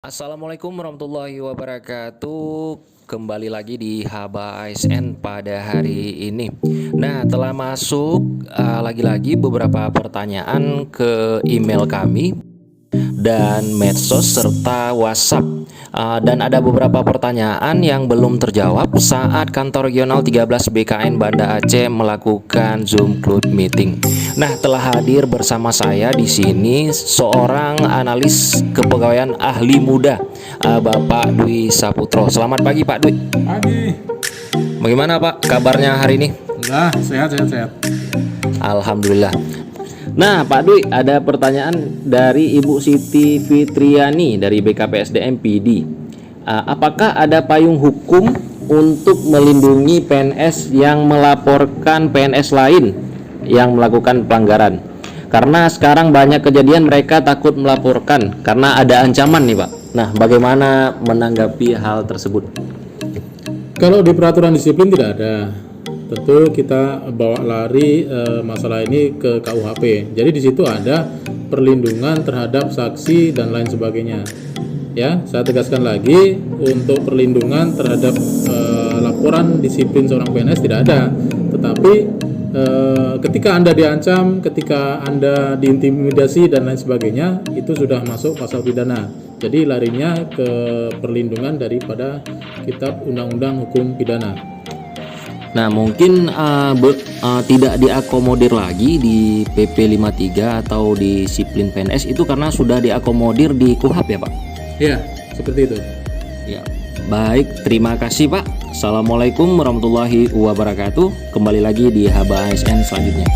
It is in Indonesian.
Assalamualaikum warahmatullahi wabarakatuh. Kembali lagi di Haba ASN pada hari ini. Nah, telah masuk lagi-lagi beberapa pertanyaan ke email kami dan medsos serta WhatsApp. Dan ada beberapa pertanyaan yang belum terjawab saat kantor regional 13 BKN Banda Aceh melakukan Zoom Cloud Meeting. Nah, telah hadir bersama saya di sini seorang analis kepegawaian ahli muda, Bapak Dwi Saputro. Selamat pagi, Pak Dwi. Pagi. Bagaimana, Pak, kabarnya hari ini? Nah, sehat. Alhamdulillah. Nah, Pak Dwi, ada pertanyaan dari Ibu Siti Fitriani dari BKPSDM PD. Apakah ada payung hukum untuk melindungi PNS yang melaporkan PNS lain yang melakukan pelanggaran? Karena sekarang banyak kejadian mereka takut melaporkan karena ada ancaman nih, Pak. Nah, bagaimana menanggapi hal tersebut? Kalau di peraturan disiplin tidak ada. Tentu kita bawa lari masalah ini ke KUHP. Jadi di situ ada perlindungan terhadap saksi dan lain sebagainya. Ya, saya tegaskan lagi, untuk perlindungan terhadap laporan disiplin seorang PNS tidak ada. Tetapi ketika Anda diancam, ketika Anda diintimidasi dan lain sebagainya, itu sudah masuk pasal pidana. Jadi larinya ke perlindungan daripada kitab Undang-Undang Hukum Pidana. Nah, mungkin tidak diakomodir lagi di PP 53 atau disiplin PNS itu karena sudah diakomodir di KUHP ya, Pak? Ya, seperti itu. Ya, baik, terima kasih, Pak. Assalamualaikum warahmatullahi wabarakatuh. Kembali lagi di Haba ASN selanjutnya.